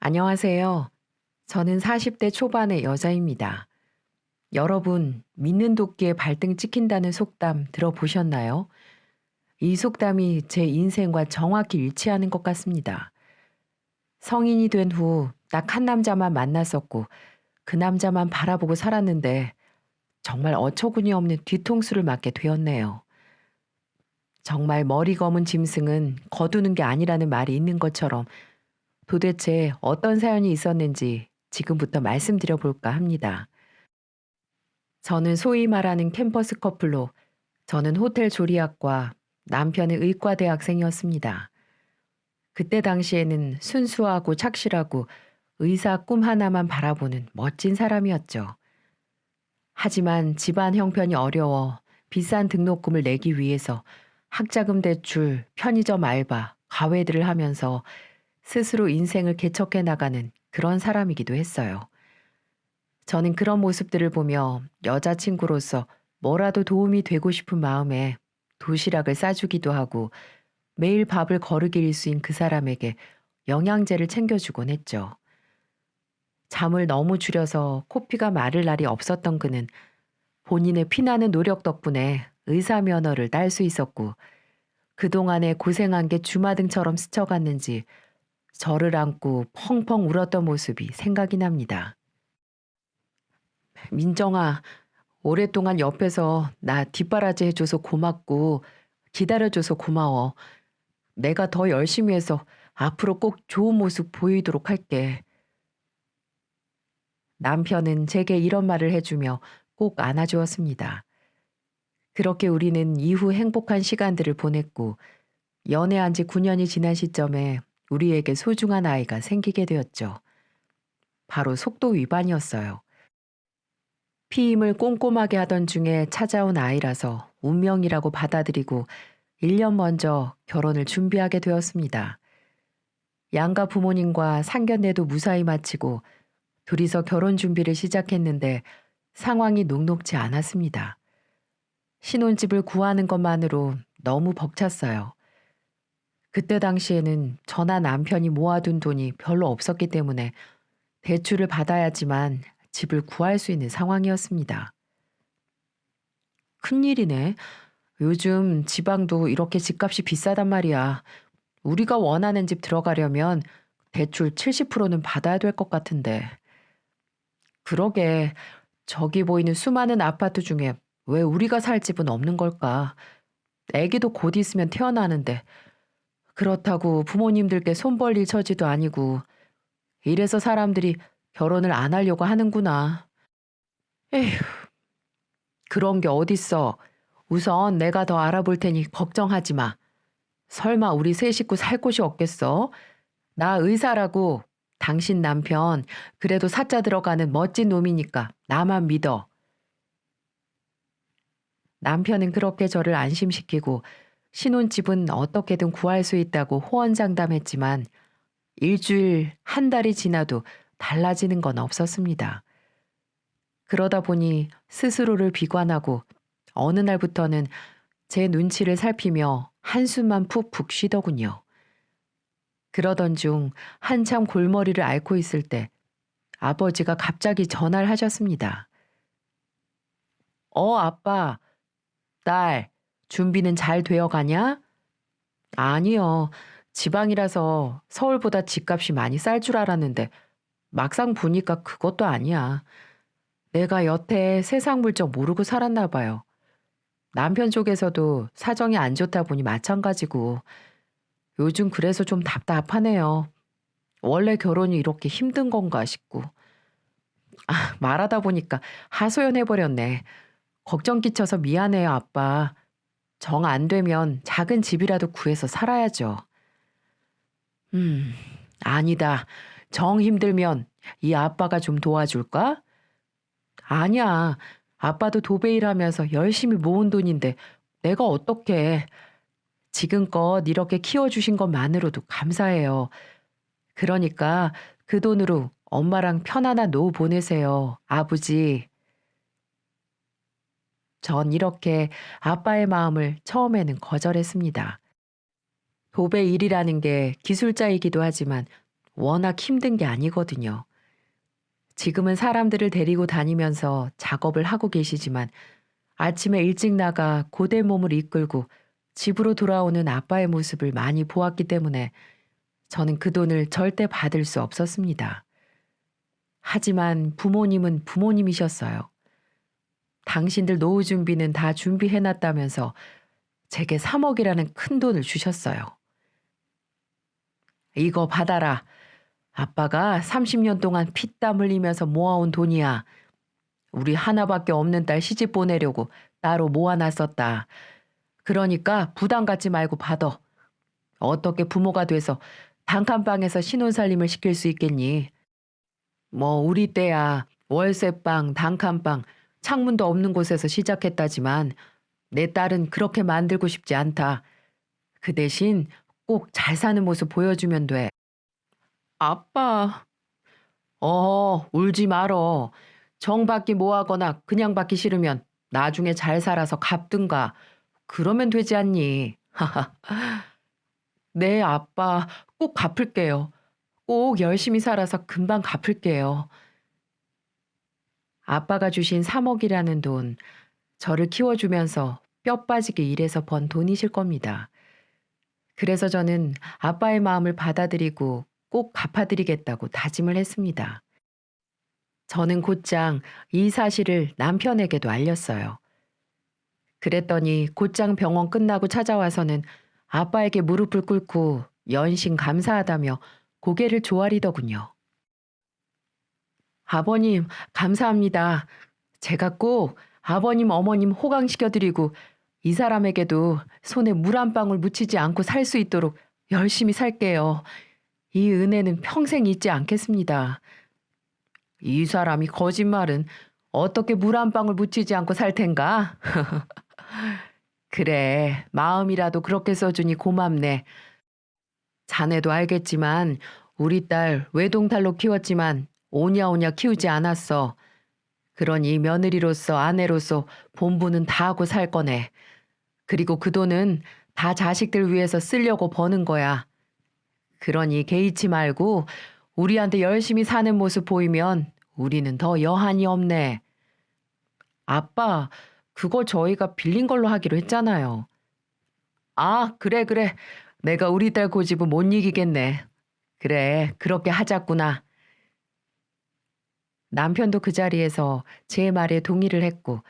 안녕하세요. 저는 40대 초반의 여자입니다. 여러분, 믿는 도끼에 발등 찍힌다는 속담 들어보셨나요? 이 속담이 제 인생과 정확히 일치하는 것 같습니다. 성인이 된 후 딱 한 남자만 만났었고 그 남자만 바라보고 살았는데 정말 어처구니 없는 뒤통수를 맞게 되었네요. 정말 머리 검은 짐승은 거두는 게 아니라는 말이 있는 것처럼 도대체 어떤 사연이 있었는지 지금부터 말씀드려 볼까 합니다. 저는 소위 말하는 캠퍼스 커플로 저는 호텔 조리학과, 남편은 의과대 학생이었습니다. 그때 당시에는 순수하고 착실하고 의사 꿈 하나만 바라보는 멋진 사람이었죠. 하지만 집안 형편이 어려워 비싼 등록금을 내기 위해서 학자금 대출, 편의점 알바, 과외들을 하면서 스스로 인생을 개척해 나가는 그런 사람이기도 했어요. 저는 그런 모습들을 보며 여자친구로서 뭐라도 도움이 되고 싶은 마음에 도시락을 싸주기도 하고 매일 밥을 거르기 일수인 그 사람에게 영양제를 챙겨주곤 했죠. 잠을 너무 줄여서 코피가 마를 날이 없었던 그는 본인의 피나는 노력 덕분에 의사 면허를 딸 수 있었고 그동안에 고생한 게 주마등처럼 스쳐갔는지 저를 안고 펑펑 울었던 모습이 생각이 납니다. 민정아, 오랫동안 옆에서 나 뒷바라지 해줘서 고맙고 기다려줘서 고마워. 내가 더 열심히 해서 앞으로 꼭 좋은 모습 보이도록 할게. 남편은 제게 이런 말을 해주며 꼭 안아주었습니다. 그렇게 우리는 이후 행복한 시간들을 보냈고 연애한 지 9년이 지난 시점에 우리에게 소중한 아이가 생기게 되었죠. 바로 속도 위반이었어요. 피임을 꼼꼼하게 하던 중에 찾아온 아이라서 운명이라고 받아들이고 1년 먼저 결혼을 준비하게 되었습니다. 양가 부모님과 상견례도 무사히 마치고 둘이서 결혼 준비를 시작했는데 상황이 녹록지 않았습니다. 신혼집을 구하는 것만으로 너무 벅찼어요. 그때 당시에는 저나 남편이 모아둔 돈이 별로 없었기 때문에 대출을 받아야지만 집을 구할 수 있는 상황이었습니다. 큰일이네. 요즘 지방도 이렇게 집값이 비싸단 말이야. 우리가 원하는 집 들어가려면 대출 70%는 받아야 될 것 같은데. 그러게, 저기 보이는 수많은 아파트 중에 왜 우리가 살 집은 없는 걸까? 애기도 곧 있으면 태어나는데. 그렇다고 부모님들께 손 벌릴 처지도 아니고. 이래서 사람들이 결혼을 안 하려고 하는구나. 에휴, 그런 게 어딨어. 우선 내가 더 알아볼 테니 걱정하지 마. 설마 우리 세 식구 살 곳이 없겠어? 나 의사라고. 당신 남편 그래도 사자 들어가는 멋진 놈이니까 나만 믿어. 남편은 그렇게 저를 안심시키고 신혼집은 어떻게든 구할 수 있다고 호언장담했지만 일주일, 한 달이 지나도 달라지는 건 없었습니다. 그러다 보니 스스로를 비관하고 어느 날부터는 제 눈치를 살피며 한숨만 푹푹 쉬더군요. 그러던 중 한참 골머리를 앓고 있을 때 아버지가 갑자기 전화를 하셨습니다. 아빠, 딸, 준비는 잘 되어 가냐? 아니요. 지방이라서 서울보다 집값이 많이 쌀 줄 알았는데 막상 보니까 그것도 아니야. 내가 여태 세상 물정 모르고 살았나 봐요. 남편 쪽에서도 사정이 안 좋다 보니 마찬가지고 요즘 그래서 좀 답답하네요. 원래 결혼이 이렇게 힘든 건가 싶고. 말하다 보니까 하소연해버렸네. 걱정 끼쳐서 미안해요, 아빠. 정 안 되면 작은 집이라도 구해서 살아야죠. 음, 아니다. 정 힘들면 이 아빠가 좀 도와줄까? 아니야. 아빠도 도배일 하면서 열심히 모은 돈인데 내가 어떻게 지금껏 이렇게 키워주신 것만으로도 감사해요. 그러니까 그 돈으로 엄마랑 편안한 노후 보내세요. 아버지. 전 이렇게 아빠의 마음을 처음에는 거절했습니다. 도배 일이라는 게 기술자이기도 하지만 워낙 힘든 게 아니거든요. 지금은 사람들을 데리고 다니면서 작업을 하고 계시지만 아침에 일찍 나가 고된 몸을 이끌고 집으로 돌아오는 아빠의 모습을 많이 보았기 때문에 저는 그 돈을 절대 받을 수 없었습니다. 하지만 부모님은 부모님이셨어요. 당신들 노후 준비는 다 준비해놨다면서 제게 3억이라는 큰 돈을 주셨어요. 이거 받아라. 아빠가 30년 동안 피땀 흘리면서 모아온 돈이야. 우리 하나밖에 없는 딸 시집 보내려고 따로 모아놨었다. 그러니까 부담 갖지 말고 받아. 어떻게 부모가 돼서 단칸방에서 신혼살림을 시킬 수 있겠니? 뭐 우리 때야 월세방, 단칸방, 창문도 없는 곳에서 시작했다지만 내 딸은 그렇게 만들고 싶지 않다. 그 대신 꼭 잘 사는 모습 보여주면 돼. 아빠, 울지 말어. 정 받기 뭐하거나 그냥 받기 싫으면 나중에 잘 살아서 갚든가. 그러면 되지 않니? 네, 아빠, 꼭 갚을게요. 꼭 열심히 살아서 금방 갚을게요. 아빠가 주신 3억이라는 돈, 저를 키워주면서 뼈 빠지게 일해서 번 돈이실 겁니다. 그래서 저는 아빠의 마음을 받아들이고 꼭 갚아드리겠다고 다짐을 했습니다. 저는 곧장 이 사실을 남편에게도 알렸어요. 그랬더니 곧장 병원 끝나고 찾아와서는 아빠에게 무릎을 꿇고 연신 감사하다며 고개를 조아리더군요. 아버님, 감사합니다. 제가 꼭 아버님, 어머님 호강시켜드리고 이 사람에게도 손에 물 한 방울 묻히지 않고 살 수 있도록 열심히 살게요. 이 은혜는 평생 잊지 않겠습니다. 이 사람이 거짓말은 어떻게 물 한 방울 묻히지 않고 살 텐가? 그래, 마음이라도 그렇게 써주니 고맙네. 자네도 알겠지만 우리 딸 외동딸로 키웠지만 오냐오냐 키우지 않았어. 그러니 며느리로서 아내로서 본분은 다 하고 살 거네. 그리고 그 돈은 다 자식들 위해서 쓰려고 버는 거야. 그러니 개의치 말고 우리한테 열심히 사는 모습 보이면 우리는 더 여한이 없네. 아빠, 그거 저희가 빌린 걸로 하기로 했잖아요. 아, 그래, 그래. 내가 우리 딸 고집은 못 이기겠네. 그래, 그렇게 하자꾸나. 남편도 그 자리에서 제 말에 동의를 했고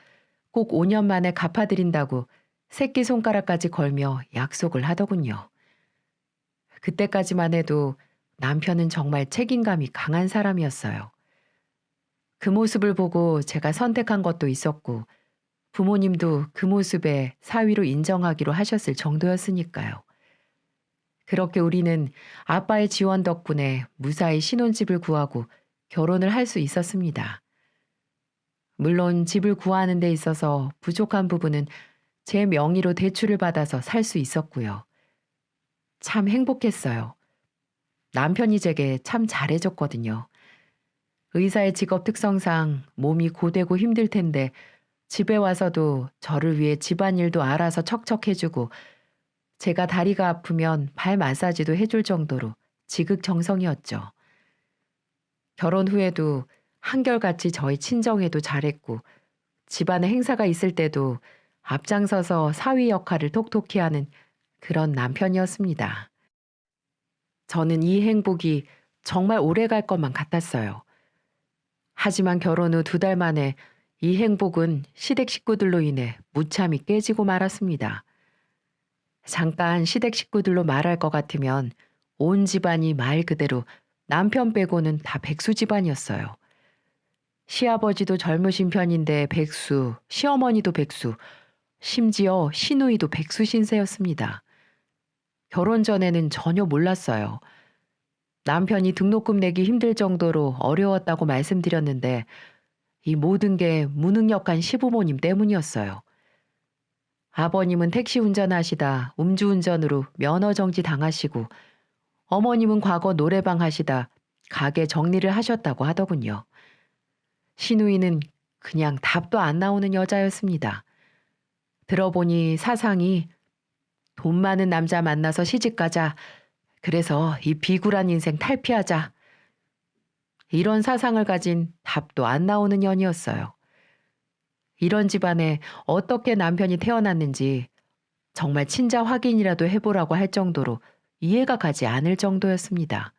꼭 5년 만에 갚아드린다고 새끼손가락까지 걸며 약속을 하더군요. 그때까지만 해도 남편은 정말 책임감이 강한 사람이었어요. 그 모습을 보고 제가 선택한 것도 있었고 부모님도 그 모습에 사위로 인정하기로 하셨을 정도였으니까요. 그렇게 우리는 아빠의 지원 덕분에 무사히 신혼집을 구하고 결혼을 할 수 있었습니다. 물론 집을 구하는 데 있어서 부족한 부분은 제 명의로 대출을 받아서 살 수 있었고요. 참 행복했어요. 남편이 제게 참 잘해줬거든요. 의사의 직업 특성상 몸이 고되고 힘들 텐데 집에 와서도 저를 위해 집안일도 알아서 척척 해주고 제가 다리가 아프면 발 마사지도 해줄 정도로 지극정성이었죠. 결혼 후에도 한결같이 저희 친정에도 잘했고 집안에 행사가 있을 때도 앞장서서 사위 역할을 톡톡히 하는 그런 남편이었습니다. 저는 이 행복이 정말 오래 갈 것만 같았어요. 하지만 결혼 후 2달 만에 이 행복은 시댁 식구들로 인해 무참히 깨지고 말았습니다. 잠깐 시댁 식구들로 말할 것 같으면 온 집안이 말 그대로 남편 빼고는 다 백수 집안이었어요. 시아버지도 젊으신 편인데 백수, 시어머니도 백수, 심지어 시누이도 백수 신세였습니다. 결혼 전에는 전혀 몰랐어요. 남편이 등록금 내기 힘들 정도로 어려웠다고 말씀드렸는데 이 모든 게 무능력한 시부모님 때문이었어요. 아버님은 택시 운전하시다 음주운전으로 면허 정지 당하시고 어머님은 과거 노래방 하시다 가게 정리를 하셨다고 하더군요. 시누이는 그냥 답도 안 나오는 여자였습니다. 들어보니 사상이 돈 많은 남자 만나서 시집가자. 그래서 이 비굴한 인생 탈피하자. 이런 사상을 가진 답도 안 나오는 년이었어요. 이런 집안에 어떻게 남편이 태어났는지 정말 친자 확인이라도 해보라고 할 정도로 이해가 가지 않을 정도였습니다.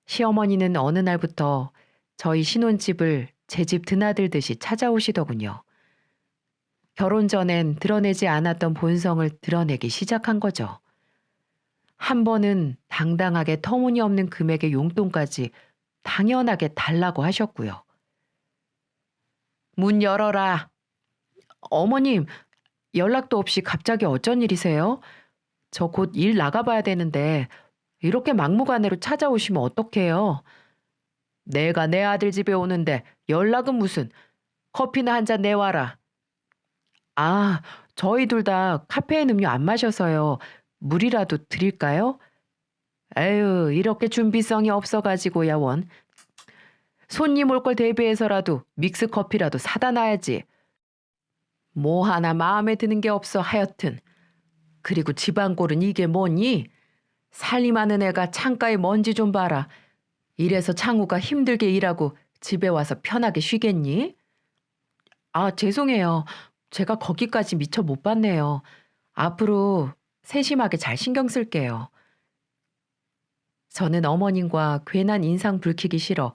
시어머니는 어느 날부터 저희 신혼집을 제 집 드나들듯이 찾아오시더군요. 결혼 전엔 드러내지 않았던 본성을 드러내기 시작한 거죠. 한 번은 당당하게 터무니없는 금액의 용돈까지 당연하게 달라고 하셨고요. 문 열어라. 어머님, 연락도 없이 갑자기 어쩐 일이세요? 저 곧 일 나가봐야 되는데 이렇게 막무가내로 찾아오시면 어떡해요? 내가 내 아들 집에 오는데 연락은 무슨. 커피나 한 잔 내와라. 아, 저희 둘 다 카페인 음료 안 마셔서요. 물이라도 드릴까요? 에휴, 이렇게 준비성이 없어가지고야 원. 손님 올 걸 대비해서라도 믹스 커피라도 사다 놔야지. 뭐 하나 마음에 드는 게 없어 하여튼. 그리고 집안꼴은 이게 뭐니? 살림하는 애가 창가에 먼지 좀 봐라. 이래서 창우가 힘들게 일하고 집에 와서 편하게 쉬겠니? 아, 죄송해요. 제가 거기까지 미처 못 봤네요. 앞으로 세심하게 잘 신경 쓸게요. 저는 어머님과 괜한 인상 붉히기 싫어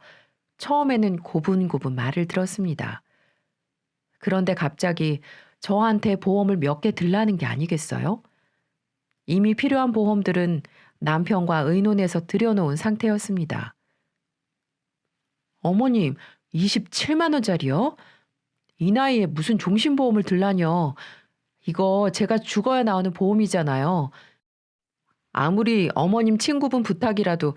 처음에는 고분고분 말을 들었습니다. 그런데 갑자기 저한테 보험을 몇 개 들라는 게 아니겠어요? 이미 필요한 보험들은 남편과 의논해서 들여놓은 상태였습니다. 어머님, 27만 원짜리요? 이 나이에 무슨 종신보험을 들라뇨? 이거 제가 죽어야 나오는 보험이잖아요. 아무리 어머님 친구분 부탁이라도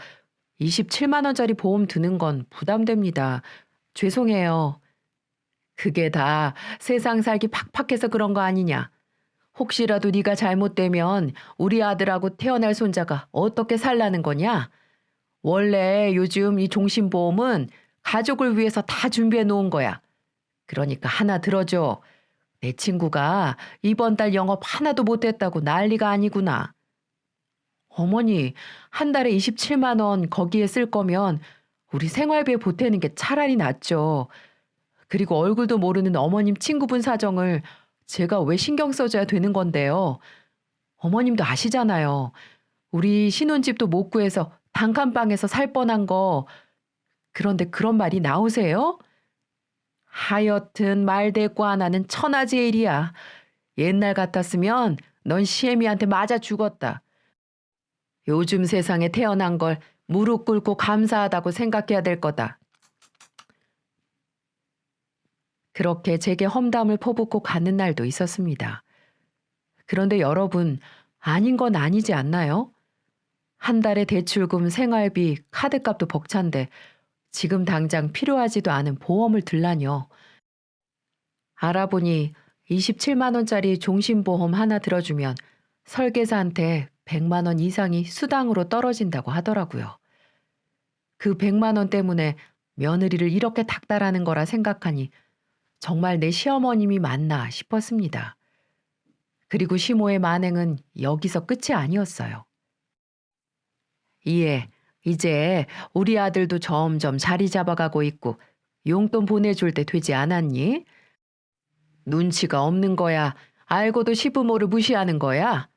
27만 원짜리 보험 드는 건 부담됩니다. 죄송해요. 그게 다 세상 살기 팍팍해서 그런 거 아니냐. 혹시라도 네가 잘못되면 우리 아들하고 태어날 손자가 어떻게 살라는 거냐? 원래 요즘 이 종신보험은 가족을 위해서 다 준비해 놓은 거야. 그러니까 하나 들어줘. 내 친구가 이번 달 영업 하나도 못했다고 난리가 아니구나. 어머니, 한 달에 27만 원 거기에 쓸 거면 우리 생활비에 보태는 게 차라리 낫죠. 그리고 얼굴도 모르는 어머님 친구분 사정을 제가 왜 신경 써줘야 되는 건데요. 어머님도 아시잖아요. 우리 신혼집도 못 구해서 단칸방에서 살 뻔한 거. 그런데 그런 말이 나오세요? 하여튼 말대꾸 하나는 천하제일이야. 옛날 같았으면 넌 시애미한테 맞아 죽었다. 요즘 세상에 태어난 걸 무릎 꿇고 감사하다고 생각해야 될 거다. 그렇게 제게 험담을 퍼붓고 가는 날도 있었습니다. 그런데 여러분, 아닌 건 아니지 않나요? 한 달에 대출금, 생활비, 카드값도 벅찬데 지금 당장 필요하지도 않은 보험을 들라뇨. 알아보니 27만 원짜리 종신보험 하나 들어주면 설계사한테 100만 원 이상이 수당으로 떨어진다고 하더라고요. 그 100만 원 때문에 며느리를 이렇게 닥달하는 거라 생각하니 정말 내 시어머님이 맞나 싶었습니다. 그리고 시모의 만행은 여기서 끝이 아니었어요. 이제 우리 아들도 점점 자리 잡아가고 있고 용돈 보내줄 때 되지 않았니? 눈치가 없는 거야. 알고도 시부모를 무시하는 거야.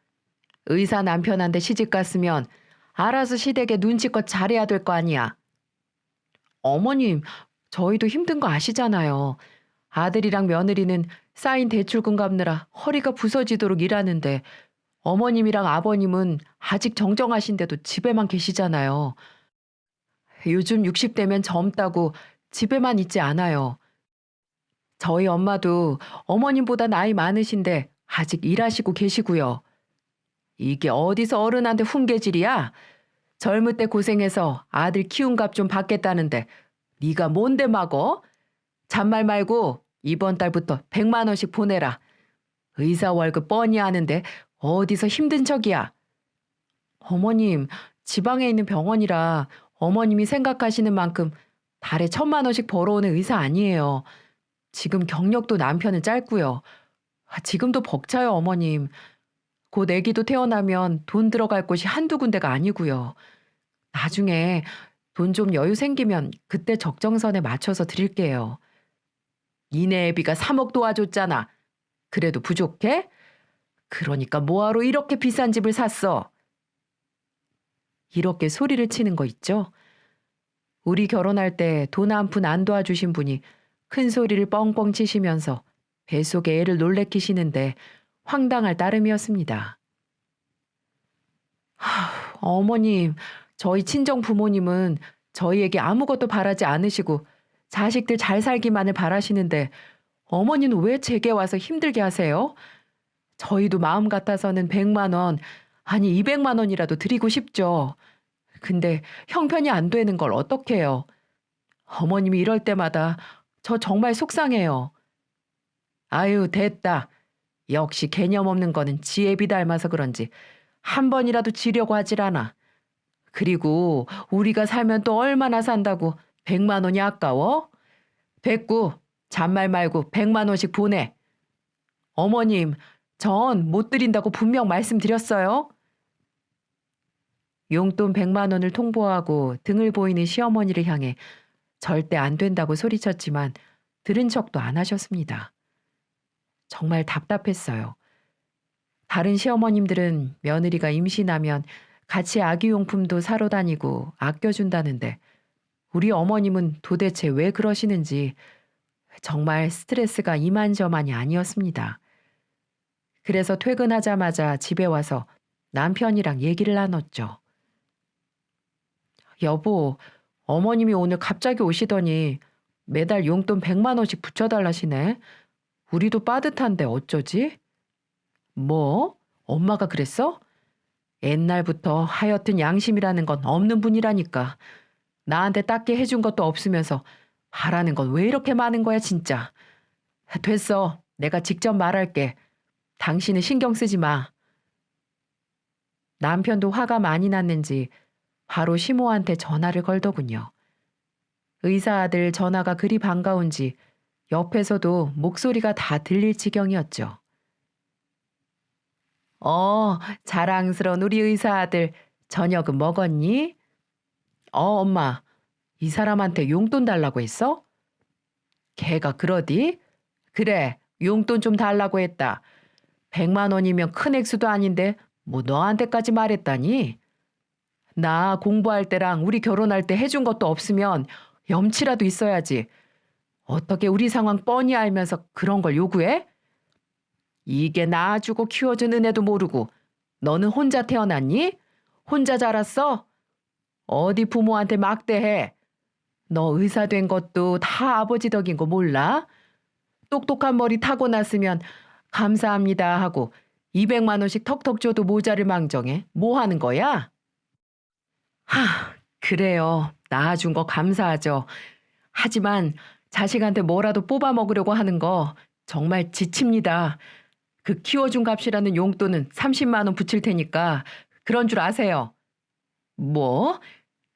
의사 남편한테 시집 갔으면 알아서 시댁에 눈치껏 잘해야 될 거 아니야. 어머님, 저희도 힘든 거 아시잖아요. 아들이랑 며느리는 쌓인 대출금 갚느라 허리가 부서지도록 일하는데 어머님이랑 아버님은 아직 정정하신데도 집에만 계시잖아요. 요즘 60대면 젊다고 집에만 있지 않아요. 저희 엄마도 어머님보다 나이 많으신데 아직 일하시고 계시고요. 이게 어디서 어른한테 훈계질이야? 젊을 때 고생해서 아들 키운 값 좀 받겠다는데 네가 뭔데 막어? 잔말 말고 이번 달부터 100만 원씩 보내라. 의사 월급 뻔히 아는데 어디서 힘든 척이야. 어머님, 지방에 있는 병원이라 어머님이 생각하시는 만큼 달에 1,000만 원씩 벌어오는 의사 아니에요. 지금 경력도 남편은 짧고요. 지금도 벅차요, 어머님. 곧 애기도 태어나면 돈 들어갈 곳이 한두 군데가 아니고요. 나중에 돈 좀 여유 생기면 그때 적정선에 맞춰서 드릴게요. 니네 애비가 3억 도와줬잖아. 그래도 부족해? 그러니까 뭐하러 이렇게 비싼 집을 샀어? 이렇게 소리를 치는 거 있죠? 우리 결혼할 때 돈 한 푼 안 도와주신 분이 큰 소리를 뻥뻥 치시면서 뱃속에 애를 놀래키시는데 황당할 따름이었습니다. 어머님, 저희 친정 부모님은 저희에게 아무것도 바라지 않으시고 자식들 잘 살기만을 바라시는데 어머니는 왜 제게 와서 힘들게 하세요? 저희도 마음 같아서는 100만 원, 아니 200만 원이라도 드리고 싶죠. 근데 형편이 안 되는 걸 어떡해요? 어머님이 이럴 때마다 저 정말 속상해요. 아유, 됐다. 역시 개념 없는 거는 지 애비 닮아서 그런지 한 번이라도 지려고 하질 않아. 그리고 우리가 살면 또 얼마나 산다고 100만 원이 아까워? 됐고, 잔말 말고 100만 원씩 보내. 어머님, 전 못 드린다고 분명 말씀드렸어요. 용돈 100만 원을 통보하고 등을 보이는 시어머니를 향해 절대 안 된다고 소리쳤지만 들은 척도 안 하셨습니다. 정말 답답했어요. 다른 시어머님들은 며느리가 임신하면 같이 아기용품도 사러 다니고 아껴준다는데 우리 어머님은 도대체 왜 그러시는지 정말 스트레스가 이만저만이 아니었습니다. 그래서 퇴근하자마자 집에 와서 남편이랑 얘기를 나눴죠. 여보, 어머님이 오늘 갑자기 오시더니 매달 용돈 100만 원씩 붙여달라시네. 우리도 빠듯한데 어쩌지? 뭐? 엄마가 그랬어? 옛날부터 하여튼 양심이라는 건 없는 분이라니까. 나한테 딱히 해준 것도 없으면서 바라는 건 왜 이렇게 많은 거야 진짜. 됐어. 내가 직접 말할게. 당신은 신경 쓰지 마. 남편도 화가 많이 났는지 바로 시모한테 전화를 걸더군요. 의사 아들 전화가 그리 반가운지 옆에서도 목소리가 다 들릴 지경이었죠. 자랑스러운 우리 의사 아들, 저녁은 먹었니? 엄마, 이 사람한테 용돈 달라고 했어? 걔가 그러디? 그래, 용돈 좀 달라고 했다. 100만 원이면 큰 액수도 아닌데 뭐 너한테까지 말했다니? 나 공부할 때랑 우리 결혼할 때 해준 것도 없으면 염치라도 있어야지. 어떻게 우리 상황 뻔히 알면서 그런 걸 요구해? 이게 낳아주고 키워준 은혜도 모르고 너는 혼자 태어났니? 혼자 자랐어? 어디 부모한테 막대해. 너 의사 된 것도 다 아버지 덕인 거 몰라? 똑똑한 머리 타고났으면 감사합니다 하고 200만 원씩 턱턱 줘도 모자를 망정해. 뭐 하는 거야? 그래요. 낳아준 거 감사하죠. 하지만 자식한테 뭐라도 뽑아 먹으려고 하는 거 정말 지칩니다. 그 키워준 값이라는 용돈은 30만 원 붙일 테니까 그런 줄 아세요. 뭐?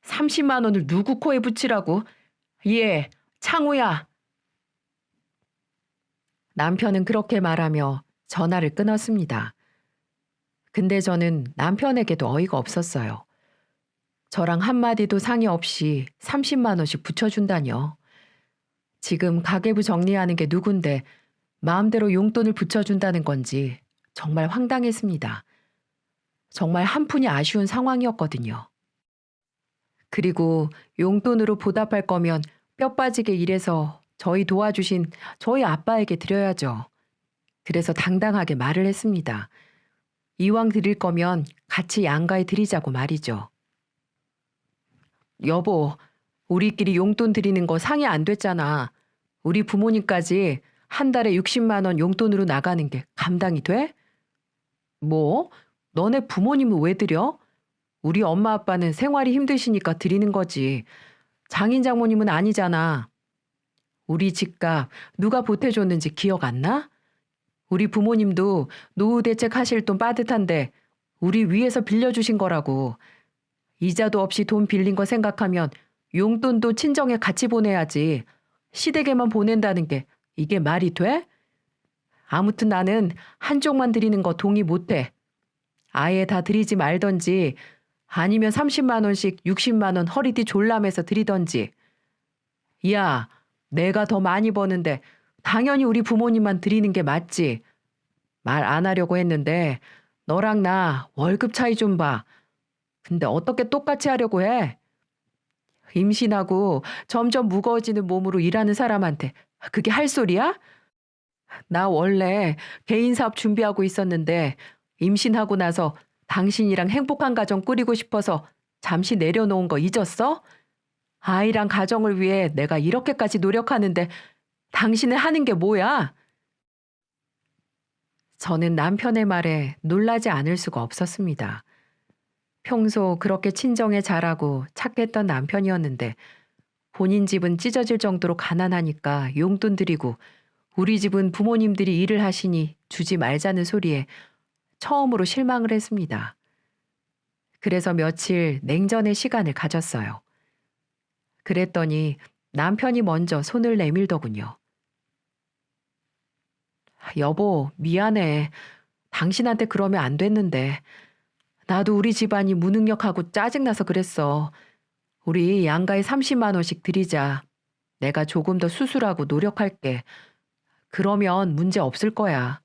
30만 원을 누구 코에 붙이라고? 예, 창우야. 남편은 그렇게 말하며 전화를 끊었습니다. 근데 저는 남편에게도 어이가 없었어요. 저랑 한마디도 상의 없이 30만 원씩 붙여준다뇨. 지금 가계부 정리하는 게 누군데 마음대로 용돈을 붙여준다는 건지 정말 황당했습니다. 정말 한 푼이 아쉬운 상황이었거든요. 그리고 용돈으로 보답할 거면 뼈 빠지게 일해서 저희 도와주신 저희 아빠에게 드려야죠. 그래서 당당하게 말을 했습니다. 이왕 드릴 거면 같이 양가에 드리자고 말이죠. 여보, 우리끼리 용돈 드리는 거 상의 안 됐잖아. 우리 부모님까지 한 달에 60만 원 용돈으로 나가는 게 감당이 돼? 뭐? 너네 부모님은 왜 드려? 우리 엄마 아빠는 생활이 힘드시니까 드리는 거지. 장인 장모님은 아니잖아. 우리 집값 누가 보태줬는지 기억 안 나? 우리 부모님도 노후 대책 하실 돈 빠듯한데 우리 위에서 빌려주신 거라고. 이자도 없이 돈 빌린 거 생각하면 용돈도 친정에 같이 보내야지. 시댁에만 보낸다는 게 이게 말이 돼? 아무튼 나는 한쪽만 드리는 거 동의 못해. 아예 다 드리지 말던지 아니면 30만 원씩 60만 원 허리띠 졸라매서 드리던지. 야, 내가 더 많이 버는데 당연히 우리 부모님만 드리는 게 맞지. 말 안 하려고 했는데 너랑 나 월급 차이 좀 봐. 근데 어떻게 똑같이 하려고 해? 임신하고 점점 무거워지는 몸으로 일하는 사람한테 그게 할 소리야? 나 원래 개인 사업 준비하고 있었는데 임신하고 나서 당신이랑 행복한 가정 꾸리고 싶어서 잠시 내려놓은 거 잊었어? 아이랑 가정을 위해 내가 이렇게까지 노력하는데 당신은 하는 게 뭐야? 저는 남편의 말에 놀라지 않을 수가 없었습니다. 평소 그렇게 친정에 잘하고 착했던 남편이었는데 본인 집은 찢어질 정도로 가난하니까 용돈 드리고 우리 집은 부모님들이 일을 하시니 주지 말자는 소리에 처음으로 실망을 했습니다. 그래서 며칠 냉전의 시간을 가졌어요. 그랬더니 남편이 먼저 손을 내밀더군요. 여보, 미안해. 당신한테 그러면 안 됐는데. 나도 우리 집안이 무능력하고 짜증나서 그랬어. 우리 양가에 30만 원씩 드리자. 내가 조금 더 수술하고 노력할게. 그러면 문제 없을 거야.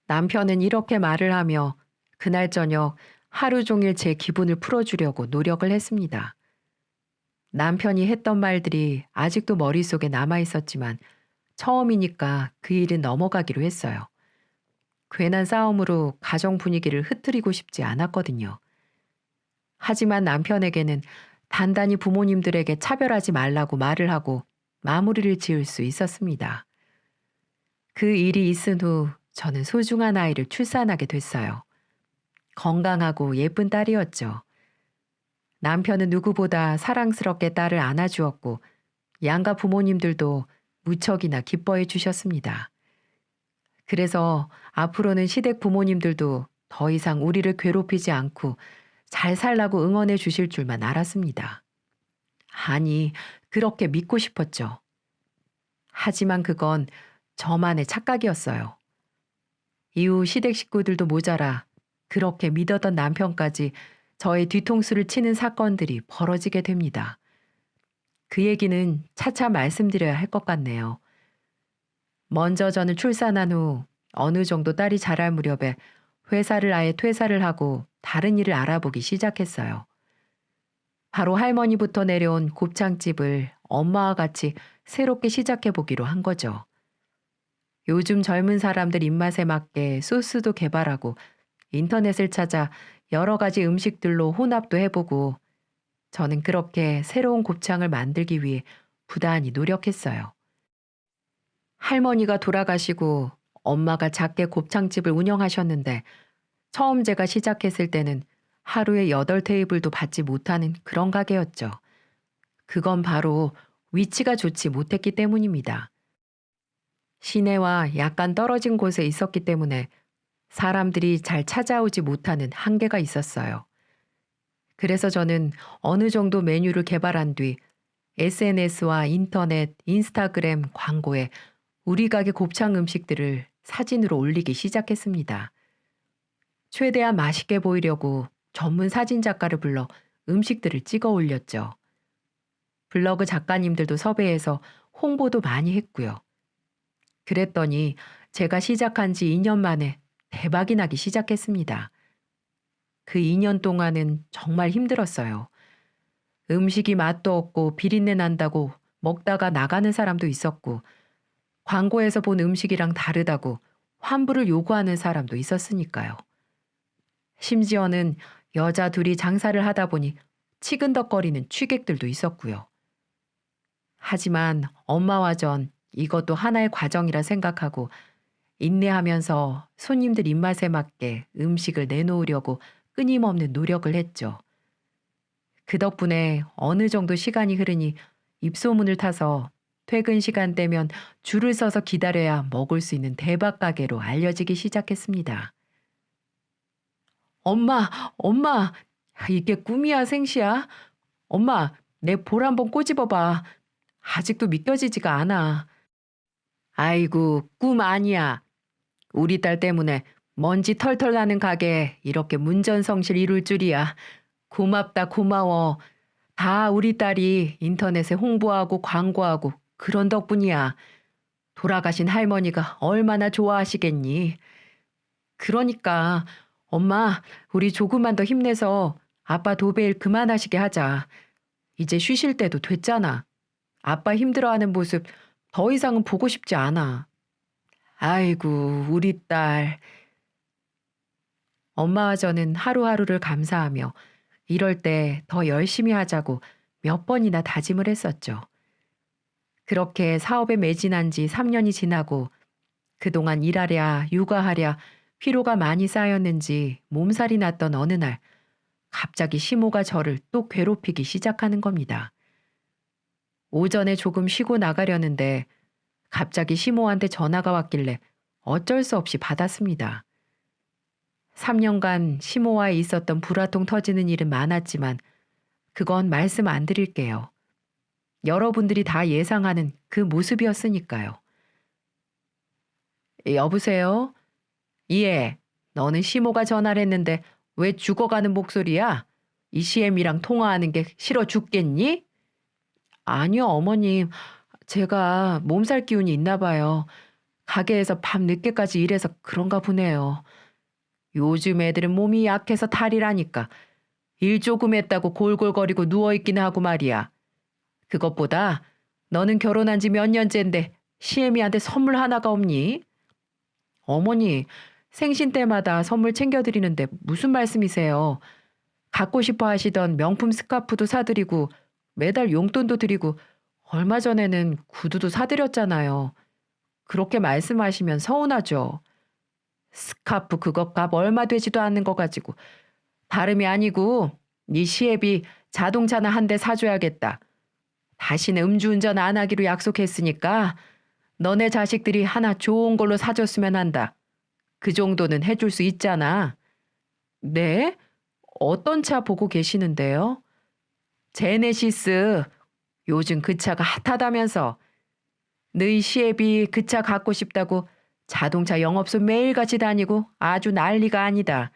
남편은 이렇게 말을 하며 그날 저녁 하루 종일 제 기분을 풀어주려고 노력을 했습니다. 남편이 했던 말들이 아직도 머릿속에 남아 있었지만 처음이니까 그 일은 넘어가기로 했어요. 괜한 싸움으로 가정 분위기를 흐트리고 싶지 않았거든요. 하지만 남편에게는 단단히 부모님들에게 차별하지 말라고 말을 하고 마무리를 지을 수 있었습니다. 그 일이 있은 후 저는 소중한 아이를 출산하게 됐어요. 건강하고 예쁜 딸이었죠. 남편은 누구보다 사랑스럽게 딸을 안아주었고 양가 부모님들도 무척이나 기뻐해 주셨습니다. 그래서 앞으로는 시댁 부모님들도 더 이상 우리를 괴롭히지 않고 잘 살라고 응원해 주실 줄만 알았습니다. 아니, 그렇게 믿고 싶었죠. 하지만 그건 저만의 착각이었어요. 이후 시댁 식구들도 모자라 그렇게 믿었던 남편까지 저의 뒤통수를 치는 사건들이 벌어지게 됩니다. 그 얘기는 차차 말씀드려야 할 것 같네요. 먼저 저는 출산한 후 어느 정도 딸이 자랄 무렵에 회사를 아예 퇴사를 하고 다른 일을 알아보기 시작했어요. 바로 할머니부터 내려온 곱창집을 엄마와 같이 새롭게 시작해보기로 한 거죠. 요즘 젊은 사람들 입맛에 맞게 소스도 개발하고 인터넷을 찾아 여러 가지 음식들로 혼합도 해보고 저는 그렇게 새로운 곱창을 만들기 위해 부단히 노력했어요. 할머니가 돌아가시고 엄마가 작게 곱창집을 운영하셨는데 처음 제가 시작했을 때는 하루에 8테이블도 받지 못하는 그런 가게였죠. 그건 바로 위치가 좋지 못했기 때문입니다. 시내와 약간 떨어진 곳에 있었기 때문에 사람들이 잘 찾아오지 못하는 한계가 있었어요. 그래서 저는 어느 정도 메뉴를 개발한 뒤 SNS와 인터넷, 인스타그램 광고에 우리 가게 곱창 음식들을 사진으로 올리기 시작했습니다. 최대한 맛있게 보이려고 전문 사진 작가를 불러 음식들을 찍어 올렸죠. 블로그 작가님들도 섭외해서 홍보도 많이 했고요. 그랬더니 제가 시작한 지 2년 만에 대박이 나기 시작했습니다. 그 2년 동안은 정말 힘들었어요. 음식이 맛도 없고 비린내 난다고 먹다가 나가는 사람도 있었고 광고에서 본 음식이랑 다르다고 환불을 요구하는 사람도 있었으니까요. 심지어는 여자 둘이 장사를 하다 보니 치근덕거리는 취객들도 있었고요. 하지만 엄마와 전 이것도 하나의 과정이라 생각하고 인내하면서 손님들 입맛에 맞게 음식을 내놓으려고 끊임없는 노력을 했죠. 그 덕분에 어느 정도 시간이 흐르니 입소문을 타서 퇴근 시간 되면 줄을 서서 기다려야 먹을 수 있는 대박 가게로 알려지기 시작했습니다. 엄마, 엄마, 이게 꿈이야, 생시야? 엄마, 내 볼 한번 꼬집어봐. 아직도 믿겨지지가 않아. 아이고, 꿈 아니야. 우리 딸 때문에 먼지 털털 나는 가게에 이렇게 문전성실 이룰 줄이야. 고맙다 고마워. 다 우리 딸이 인터넷에 홍보하고 광고하고 그런 덕분이야. 돌아가신 할머니가 얼마나 좋아하시겠니. 그러니까 엄마 우리 조금만 더 힘내서 아빠 도배일 그만하시게 하자. 이제 쉬실 때도 됐잖아. 아빠 힘들어하는 모습 더 이상은 보고 싶지 않아. 아이고 우리 딸. 엄마와 저는 하루하루를 감사하며 이럴 때 더 열심히 하자고 몇 번이나 다짐을 했었죠. 그렇게 사업에 매진한 지 3년이 지나고 그동안 일하랴 육아하랴 피로가 많이 쌓였는지 몸살이 났던 어느 날 갑자기 시모가 저를 또 괴롭히기 시작하는 겁니다. 오전에 조금 쉬고 나가려는데 갑자기 시모한테 전화가 왔길래 어쩔 수 없이 받았습니다. 3년간 시모와에 있었던 불화통 터지는 일은 많았지만 그건 말씀 안 드릴게요. 여러분들이 다 예상하는 그 모습이었으니까요. 여보세요? 예, 너는 시모가 전화를 했는데 왜 죽어가는 목소리야? 이 CM이랑 통화하는 게 싫어 죽겠니? 아니요, 어머님. 제가 몸살 기운이 있나 봐요. 가게에서 밤 늦게까지 일해서 그런가 보네요. 요즘 애들은 몸이 약해서 탈이라니까. 일 조금 했다고 골골거리고 누워있긴 하고 말이야. 그것보다 너는 결혼한 지 몇 년째인데 시애미한테 선물 하나가 없니? 어머니, 생신 때마다 선물 챙겨드리는데 무슨 말씀이세요? 갖고 싶어 하시던 명품 스카프도 사드리고 매달 용돈도 드리고 얼마 전에는 구두도 사드렸잖아요. 그렇게 말씀하시면 서운하죠. 스카프 그것 값 얼마 되지도 않는 거 가지고 다름이 아니고 네 시애비 자동차나 한 대 사줘야겠다. 다시는 음주운전 안 하기로 약속했으니까 너네 자식들이 하나 좋은 걸로 사줬으면 한다. 그 정도는 해줄 수 있잖아. 네? 어떤 차 보고 계시는데요? 제네시스. 요즘 그 차가 핫하다면서. 너희 시애비 그 차 갖고 싶다고 자동차 영업소 매일같이 다니고 아주 난리가 아니다.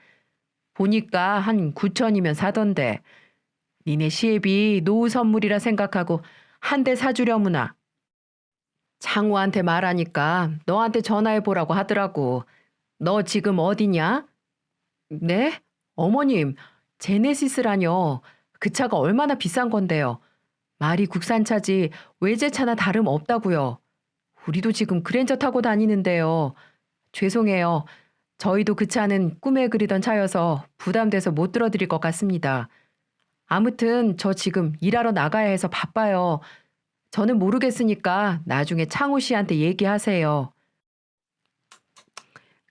보니까 한 9천이면 사던데. 니네 시애비 노후 선물이라 생각하고 한 대 사주려무나. 창우한테 말하니까 너한테 전화해보라고 하더라고. 너 지금 어디냐? 네? 어머님, 제네시스라뇨. 그 차가 얼마나 비싼 건데요. 말이 국산차지 외제차나 다름 없다고요. 우리도 지금 그랜저 타고 다니는데요. 죄송해요. 저희도 그 차는 꿈에 그리던 차여서 부담돼서 못 들어드릴 것 같습니다. 아무튼 저 지금 일하러 나가야 해서 바빠요. 저는 모르겠으니까 나중에 창우 씨한테 얘기하세요.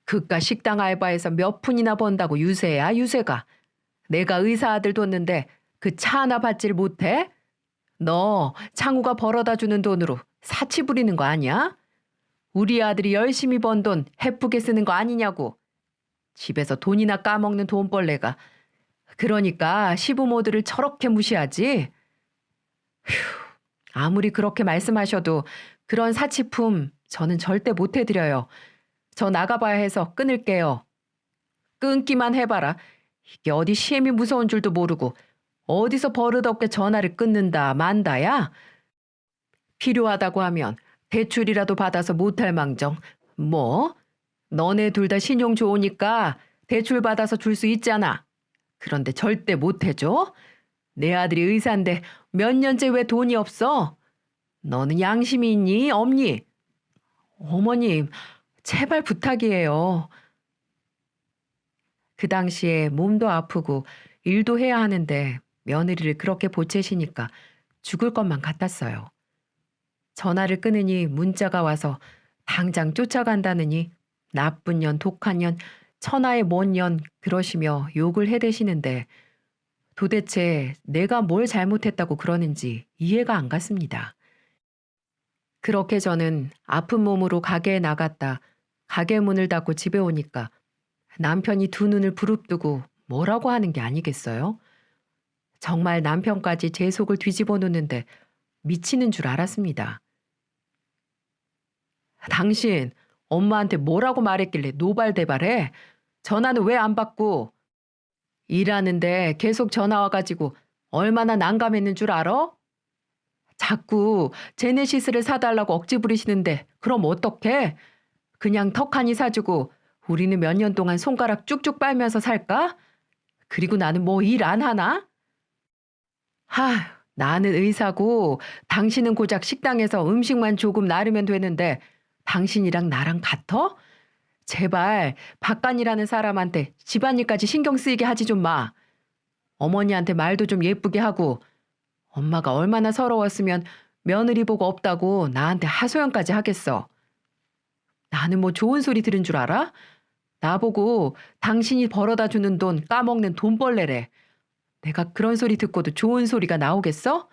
그깟 식당 알바에서 몇 푼이나 번다고 유세야 유세가. 내가 의사 아들 뒀는데 그 차 하나 받질 못해? 너 창우가 벌어다 주는 돈으로 사치 부리는 거 아니야? 우리 아들이 열심히 번 돈 해프게 쓰는 거 아니냐고. 집에서 돈이나 까먹는 돈벌레가. 그러니까 시부모들을 저렇게 무시하지? 휴, 아무리 그렇게 말씀하셔도 그런 사치품 저는 절대 못 해드려요. 저 나가봐야 해서 끊을게요. 끊기만 해봐라. 이게 어디 시엠이 무서운 줄도 모르고 어디서 버릇없게 전화를 끊는다 만다야? 필요하다고 하면 대출이라도 받아서 못할 망정. 뭐? 너네 둘 다 신용 좋으니까 대출 받아서 줄 수 있잖아. 그런데 절대 못 해줘? 내 아들이 의사인데 몇 년째 왜 돈이 없어? 너는 양심이 있니? 없니? 어머님, 제발 부탁이에요. 그 당시에 몸도 아프고 일도 해야 하는데 며느리를 그렇게 보채시니까 죽을 것만 같았어요. 전화를 끊으니 문자가 와서 당장 쫓아간다느니 나쁜 년, 독한 년, 천하의 먼 년 그러시며 욕을 해대시는데 도대체 내가 뭘 잘못했다고 그러는지 이해가 안 갔습니다. 그렇게 저는 아픈 몸으로 가게에 나갔다 가게 문을 닫고 집에 오니까 남편이 두 눈을 부릅뜨고 뭐라고 하는 게 아니겠어요? 정말 남편까지 제 속을 뒤집어 놓는데 미치는 줄 알았습니다. 당신 엄마한테 뭐라고 말했길래 노발대발해? 전화는 왜 안 받고? 일하는데 계속 전화 와가지고 얼마나 난감했는 줄 알아? 자꾸 제네시스를 사달라고 억지 부리시는데 그럼 어떡해? 그냥 턱하니 사주고 우리는 몇 년 동안 손가락 쭉쭉 빨면서 살까? 그리고 나는 뭐 일 안 하나? 나는 의사고 당신은 고작 식당에서 음식만 조금 나르면 되는데 당신이랑 나랑 같아? 제발 박간이라는 사람한테 집안일까지 신경 쓰이게 하지 좀 마. 어머니한테 말도 좀 예쁘게 하고 엄마가 얼마나 서러웠으면 며느리 보고 없다고 나한테 하소연까지 하겠어. 나는 뭐 좋은 소리 들은 줄 알아? 나보고 당신이 벌어다 주는 돈 까먹는 돈벌레래. 내가 그런 소리 듣고도 좋은 소리가 나오겠어?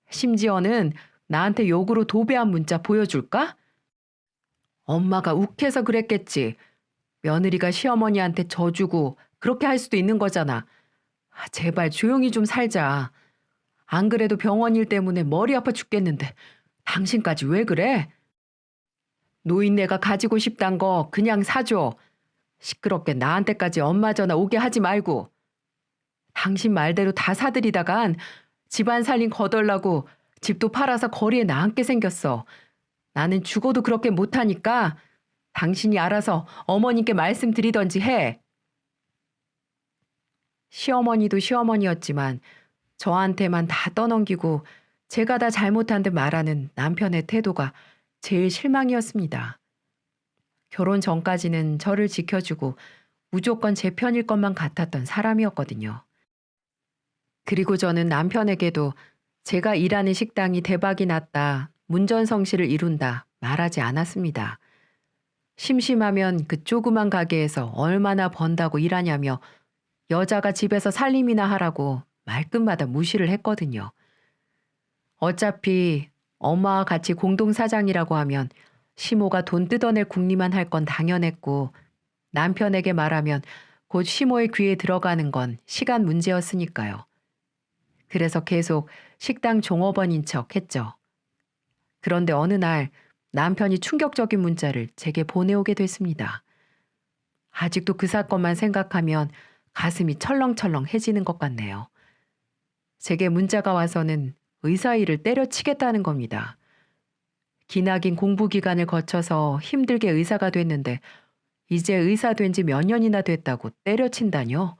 심지어는 나한테 욕으로 도배한 문자 보여줄까? 엄마가 욱해서 그랬겠지. 며느리가 시어머니한테 져주고 그렇게 할 수도 있는 거잖아. 제발 조용히 좀 살자. 안 그래도 병원 일 때문에 머리 아파 죽겠는데 당신까지 왜 그래? 노인네가 가지고 싶단 거 그냥 사줘. 시끄럽게 나한테까지 엄마 전화 오게 하지 말고. 당신 말대로 다 사들이다간 집안 살림 거덜나고 집도 팔아서 거리에 나앉게 생겼어. 나는 죽어도 그렇게 못하니까 당신이 알아서 어머님께 말씀드리던지 해. 시어머니도 시어머니였지만 저한테만 다 떠넘기고 제가 다 잘못한 듯 말하는 남편의 태도가 제일 실망이었습니다. 결혼 전까지는 저를 지켜주고 무조건 제 편일 것만 같았던 사람이었거든요. 그리고 저는 남편에게도 제가 일하는 식당이 대박이 났다, 문전성시를 이룬다 말하지 않았습니다. 심심하면 그 조그만 가게에서 얼마나 번다고 일하냐며 여자가 집에서 살림이나 하라고 말끝마다 무시를 했거든요. 어차피 엄마와 같이 공동사장이라고 하면 시모가 돈 뜯어낼 궁리만 할 건 당연했고 남편에게 말하면 곧 시모의 귀에 들어가는 건 시간 문제였으니까요. 그래서 계속 식당 종업원인 척 했죠. 그런데 어느 날 남편이 충격적인 문자를 제게 보내오게 됐습니다. 아직도 그 사건만 생각하면 가슴이 철렁철렁해지는 것 같네요. 제게 문자가 와서는 의사 일을 때려치겠다는 겁니다. 기나긴 공부 기간을 거쳐서 힘들게 의사가 됐는데 이제 의사 된 지 몇 년이나 됐다고 때려친다뇨.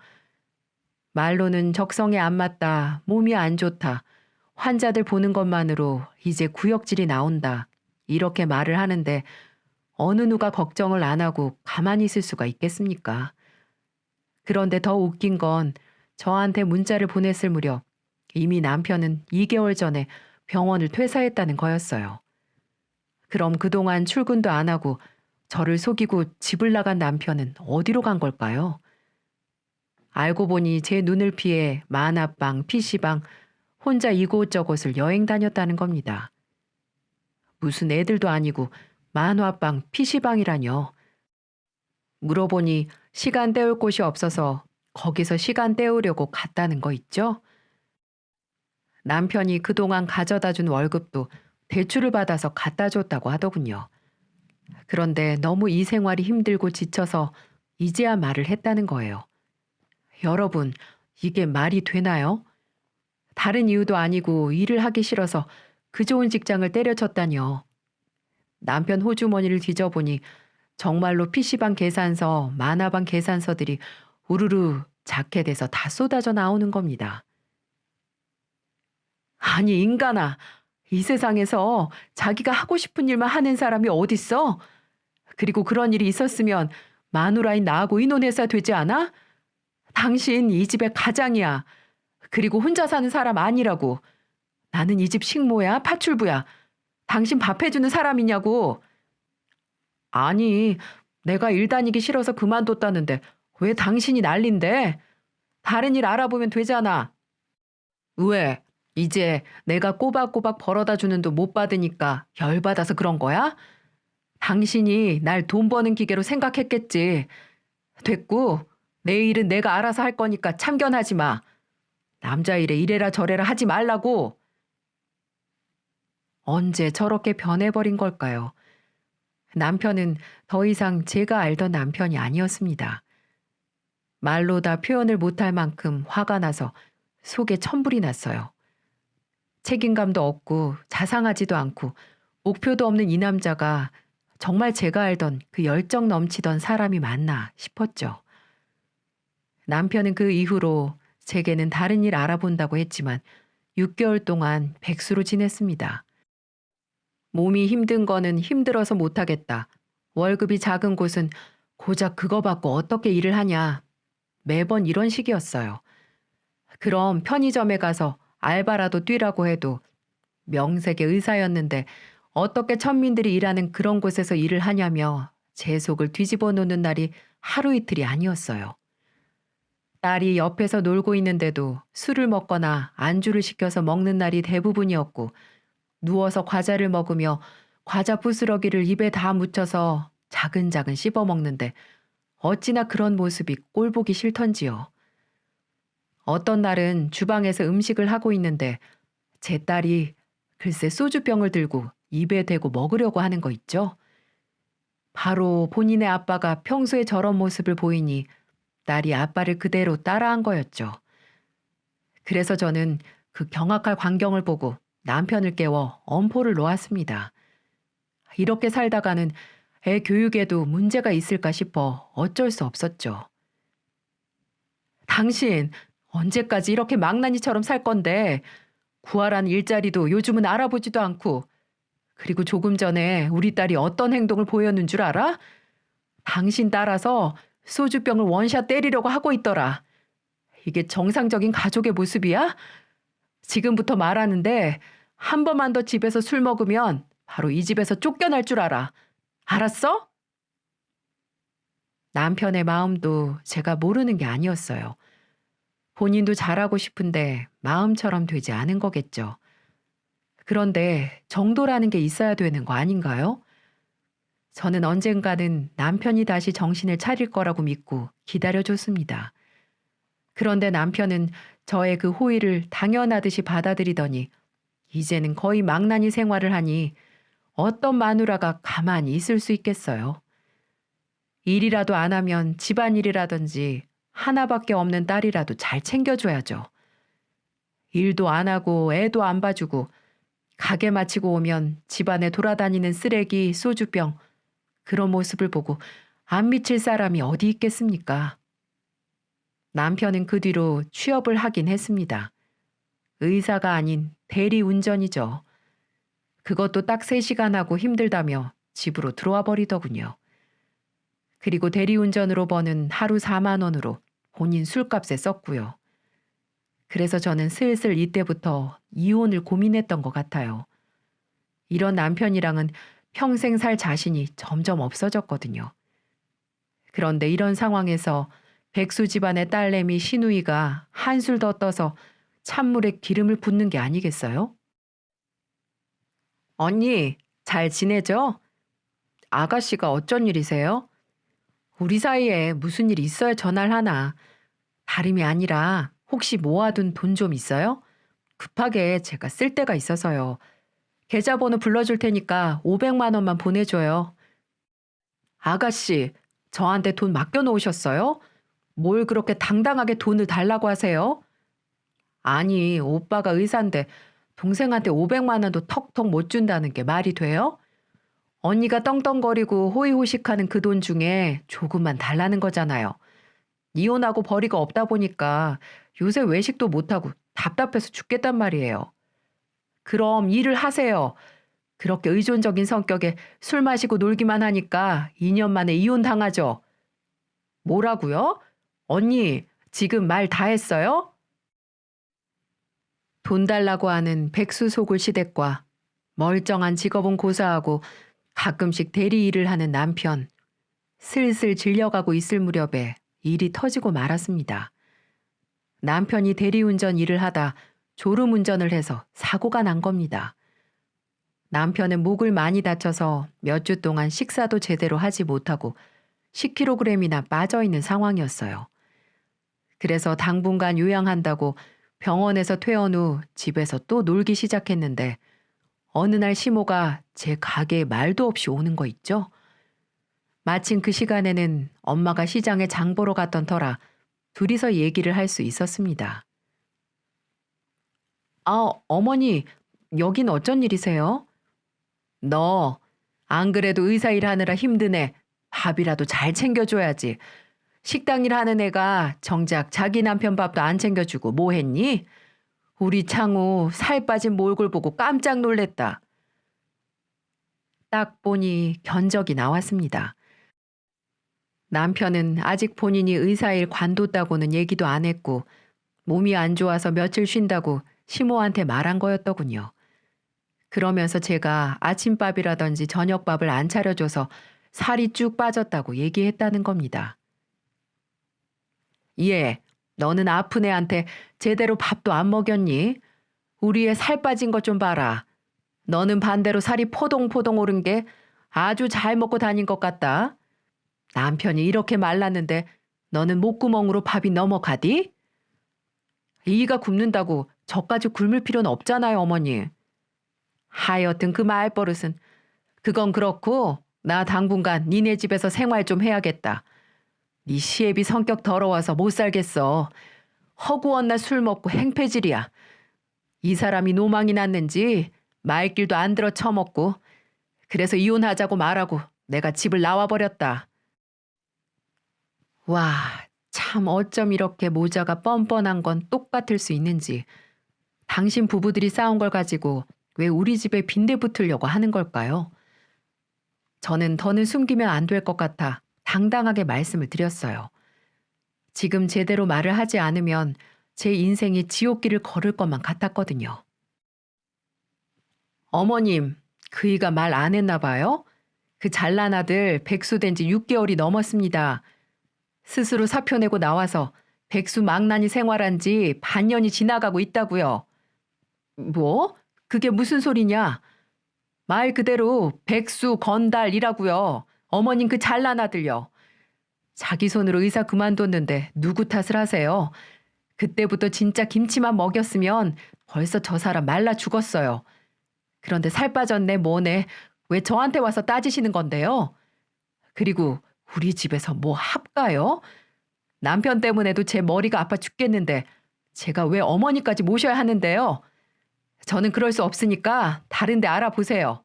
말로는 적성에 안 맞다, 몸이 안 좋다, 환자들 보는 것만으로 이제 구역질이 나온다 이렇게 말을 하는데 어느 누가 걱정을 안 하고 가만히 있을 수가 있겠습니까? 그런데 더 웃긴 건 저한테 문자를 보냈을 무렵 이미 남편은 2개월 전에 병원을 퇴사했다는 거였어요. 그럼 그동안 출근도 안 하고 저를 속이고 집을 나간 남편은 어디로 간 걸까요? 알고 보니 제 눈을 피해 만화방, PC방, 혼자 이곳저곳을 여행 다녔다는 겁니다. 무슨 애들도 아니고 만화방, PC방이라뇨. 물어보니 시간 때울 곳이 없어서 거기서 시간 때우려고 갔다는 거 있죠? 남편이 그동안 가져다 준 월급도 대출을 받아서 갖다 줬다고 하더군요. 그런데 너무 이 생활이 힘들고 지쳐서 이제야 말을 했다는 거예요. 여러분, 이게 말이 되나요? 다른 이유도 아니고 일을 하기 싫어서 그 좋은 직장을 때려쳤다니요. 남편 호주머니를 뒤져보니 정말로 PC방 계산서, 만화방 계산서들이 우르르 자켓에서 다 쏟아져 나오는 겁니다. 아니 인간아, 이 세상에서 자기가 하고 싶은 일만 하는 사람이 어딨어? 그리고 그런 일이 있었으면 마누라인 나하고 인혼해서 되지 않아? 당신 이 집의 가장이야. 그리고 혼자 사는 사람 아니라고. 나는 이 집 식모야, 파출부야. 당신 밥 해주는 사람이냐고. 아니, 내가 일 다니기 싫어서 그만뒀다는데 왜 당신이 난린데? 다른 일 알아보면 되잖아. 왜? 이제 내가 꼬박꼬박 벌어다 주는 돈 못 받으니까 열받아서 그런 거야? 당신이 날 돈 버는 기계로 생각했겠지. 됐고, 내 일은 내가 알아서 할 거니까 참견하지 마. 남자 일에 이래라 저래라 하지 말라고. 언제 저렇게 변해버린 걸까요? 남편은 더 이상 제가 알던 남편이 아니었습니다. 말로 다 표현을 못할 만큼 화가 나서 속에 천불이 났어요. 책임감도 없고 자상하지도 않고 목표도 없는 이 남자가 정말 제가 알던 그 열정 넘치던 사람이 맞나 싶었죠. 남편은 그 이후로 제게는 다른 일 알아본다고 했지만 6개월 동안 백수로 지냈습니다. 몸이 힘든 거는 힘들어서 못하겠다. 월급이 작은 곳은 고작 그거 받고 어떻게 일을 하냐. 매번 이런 식이었어요. 그럼 편의점에 가서 알바라도 뛰라고 해도 명색의 의사였는데 어떻게 천민들이 일하는 그런 곳에서 일을 하냐며 제 속을 뒤집어 놓는 날이 하루 이틀이 아니었어요. 딸이 옆에서 놀고 있는데도 술을 먹거나 안주를 시켜서 먹는 날이 대부분이었고 누워서 과자를 먹으며 과자 부스러기를 입에 다 묻혀서 자근자근 씹어 먹는데 어찌나 그런 모습이 꼴보기 싫던지요. 어떤 날은 주방에서 음식을 하고 있는데 제 딸이 글쎄 소주병을 들고 입에 대고 먹으려고 하는 거 있죠. 바로 본인의 아빠가 평소에 저런 모습을 보이니 딸이 아빠를 그대로 따라한 거였죠. 그래서 저는 그 경악할 광경을 보고 남편을 깨워 엄포를 놓았습니다. 이렇게 살다가는 애 교육에도 문제가 있을까 싶어 어쩔 수 없었죠. 당신 언제까지 이렇게 망나니처럼 살 건데 구하라는 일자리도 요즘은 알아보지도 않고 그리고 조금 전에 우리 딸이 어떤 행동을 보였는 줄 알아? 당신 따라서 소주병을 원샷 때리려고 하고 있더라. 이게 정상적인 가족의 모습이야? 지금부터 말하는데 한 번만 더 집에서 술 먹으면 바로 이 집에서 쫓겨날 줄 알아. 알았어? 남편의 마음도 제가 모르는 게 아니었어요. 본인도 잘하고 싶은데 마음처럼 되지 않은 거겠죠. 그런데 정도라는 게 있어야 되는 거 아닌가요? 저는 언젠가는 남편이 다시 정신을 차릴 거라고 믿고 기다려줬습니다. 그런데 남편은 저의 그 호의를 당연하듯이 받아들이더니 이제는 거의 망나니 생활을 하니 어떤 마누라가 가만히 있을 수 있겠어요. 일이라도 안 하면 집안일이라든지 하나밖에 없는 딸이라도 잘 챙겨줘야죠. 일도 안 하고 애도 안 봐주고 가게 마치고 오면 집안에 돌아다니는 쓰레기, 소주병 그런 모습을 보고 안 미칠 사람이 어디 있겠습니까? 남편은 그 뒤로 취업을 하긴 했습니다. 의사가 아닌 대리운전이죠. 그것도 딱 3시간 하고 힘들다며 집으로 들어와 버리더군요. 그리고 대리운전으로 버는 하루 4만 원으로 본인 술값에 썼고요. 그래서 저는 슬슬 이때부터 이혼을 고민했던 것 같아요. 이런 남편이랑은 평생 살 자신이 점점 없어졌거든요. 그런데 이런 상황에서 백수 집안의 딸내미 신우이가 한술 더 떠서 찬물에 기름을 붓는 게 아니겠어요? 언니, 잘 지내죠? 아가씨가 어쩐 일이세요? 우리 사이에 무슨 일 있어야 전화를 하나. 다름이 아니라 혹시 모아둔 돈 좀 있어요? 급하게 제가 쓸 데가 있어서요. 계좌번호 불러줄 테니까 500만 원만 보내줘요. 아가씨, 저한테 돈 맡겨놓으셨어요? 뭘 그렇게 당당하게 돈을 달라고 하세요? 아니, 오빠가 의사인데 동생한테 500만 원도 턱턱 못 준다는 게 말이 돼요? 언니가 떵떵거리고 호의호식하는 그 돈 중에 조금만 달라는 거잖아요. 이혼하고 벌이가 없다 보니까 요새 외식도 못하고 답답해서 죽겠단 말이에요. 그럼 일을 하세요. 그렇게 의존적인 성격에 술 마시고 놀기만 하니까 2년 만에 이혼당하죠. 뭐라고요? 언니, 지금 말 다 했어요? 돈 달라고 하는 백수 속을 시댁과 멀쩡한 직업은 고사하고 가끔씩 대리 일을 하는 남편. 슬슬 질려가고 있을 무렵에 일이 터지고 말았습니다. 남편이 대리운전 일을 하다 졸음운전을 해서 사고가 난 겁니다. 남편은 목을 많이 다쳐서 몇 주 동안 식사도 제대로 하지 못하고 10kg이나 빠져있는 상황이었어요. 그래서 당분간 요양한다고 병원에서 퇴원 후 집에서 또 놀기 시작했는데 어느 날 시모가 제 가게에 말도 없이 오는 거 있죠? 마침 그 시간에는 엄마가 시장에 장 보러 갔던 터라 둘이서 얘기를 할 수 있었습니다. 아, 어머니, 여긴 어쩐 일이세요? 너, 안 그래도 의사 일하느라 힘드네. 밥이라도 잘 챙겨줘야지. 식당 일하는 애가 정작 자기 남편 밥도 안 챙겨주고 뭐 했니? 우리 창우 살 빠진 몰골 보고 깜짝 놀랬다. 딱 보니 견적이 나왔습니다. 남편은 아직 본인이 의사일 관뒀다고는 얘기도 안 했고 몸이 안 좋아서 며칠 쉰다고 시모한테 말한 거였더군요. 그러면서 제가 아침밥이라든지 저녁밥을 안 차려줘서 살이 쭉 빠졌다고 얘기했다는 겁니다. 예, 너는 아픈 애한테 제대로 밥도 안 먹였니? 우리 애 살 빠진 것 좀 봐라. 너는 반대로 살이 포동포동 오른 게 아주 잘 먹고 다닌 것 같다. 남편이 이렇게 말랐는데 너는 목구멍으로 밥이 넘어가디? 이가 굶는다고 저까지 굶을 필요는 없잖아요, 어머니. 하여튼 그 말버릇은 그건 그렇고 나 당분간 니네 집에서 생활 좀 해야겠다. 네 시애비 성격 더러워서 못 살겠어. 허구한 날 술 먹고 행패질이야. 이 사람이 노망이 났는지 말길도 안 들어 처먹고 그래서 이혼하자고 말하고 내가 집을 나와버렸다. 와, 참 어쩜 이렇게 모자가 뻔뻔한 건 똑같을 수 있는지. 당신 부부들이 싸운 걸 가지고 왜 우리 집에 빈대 붙으려고 하는 걸까요? 저는 더는 숨기면 안 될 것 같아 당당하게 말씀을 드렸어요. 지금 제대로 말을 하지 않으면 제 인생이 지옥길을 걸을 것만 같았거든요. 어머님, 그이가 말 안 했나 봐요? 그 잘난 아들 백수된 지 6개월이 넘었습니다. 스스로 사표 내고 나와서 백수 망나니 생활한 지 반년이 지나가고 있다고요. 뭐? 그게 무슨 소리냐? 말 그대로 백수 건달이라고요. 어머님 그 잘난 아들요. 자기 손으로 의사 그만뒀는데 누구 탓을 하세요? 그때부터 진짜 김치만 먹였으면 벌써 저 사람 말라 죽었어요. 그런데 살 빠졌네 뭐네 왜 저한테 와서 따지시는 건데요? 그리고 우리 집에서 뭐 합가요? 남편 때문에도 제 머리가 아파 죽겠는데 제가 왜 어머니까지 모셔야 하는데요? 저는 그럴 수 없으니까 다른 데 알아보세요.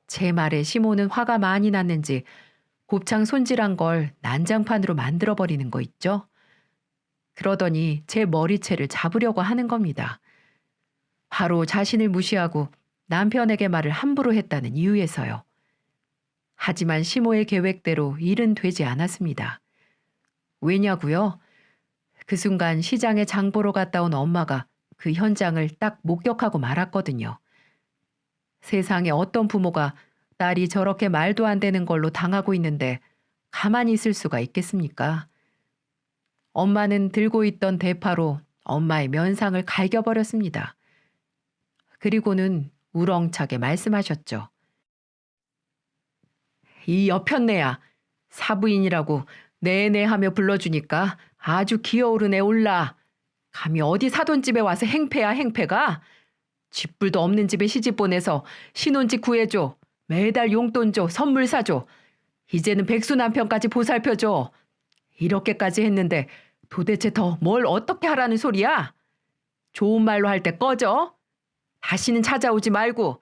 제 말에 시모는 화가 많이 났는지 곱창 손질한 걸 난장판으로 만들어버리는 거 있죠? 그러더니 제 머리채를 잡으려고 하는 겁니다. 바로 자신을 무시하고 남편에게 말을 함부로 했다는 이유에서요. 하지만 시모의 계획대로 일은 되지 않았습니다. 왜냐고요? 그 순간 시장에 장 보러 갔다 온 엄마가 그 현장을 딱 목격하고 말았거든요. 세상에 어떤 부모가 딸이 저렇게 말도 안 되는 걸로 당하고 있는데 가만히 있을 수가 있겠습니까? 엄마는 들고 있던 대파로 엄마의 면상을 갈겨버렸습니다. 그리고는 우렁차게 말씀하셨죠. 이 여편네야, 사부인이라고 네네 하며 불러주니까 아주 기어오른 애 올라. 감히 어디 사돈집에 와서 행패야 행패가? 쥐뿔도 없는 집에 시집 보내서 신혼집 구해줘. 매달 용돈 줘. 선물 사줘. 이제는 백수 남편까지 보살펴줘. 이렇게까지 했는데 도대체 더 뭘 어떻게 하라는 소리야? 좋은 말로 할 때 꺼져. 다시는 찾아오지 말고.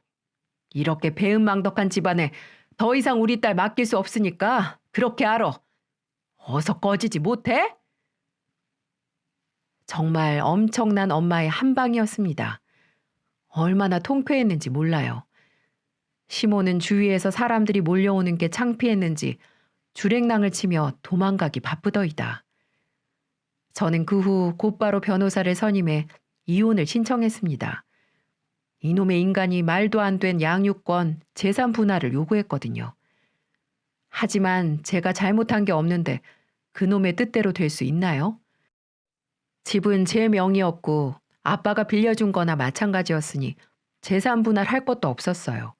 이렇게 배은망덕한 집안에 더 이상 우리 딸 맡길 수 없으니까 그렇게 알아. 어서 꺼지지 못해? 정말 엄청난 엄마의 한방이었습니다. 얼마나 통쾌했는지 몰라요. 시모는 주위에서 사람들이 몰려오는 게 창피했는지 주랭랑을 치며 도망가기 바쁘더이다. 저는 그 후 곧바로 변호사를 선임해 이혼을 신청했습니다. 이놈의 인간이 말도 안 된 양육권, 재산 분할을 요구했거든요. 하지만 제가 잘못한 게 없는데 그놈의 뜻대로 될 수 있나요? 집은 제 명의였고 아빠가 빌려준 거나 마찬가지였으니 재산 분할할 것도 없었어요.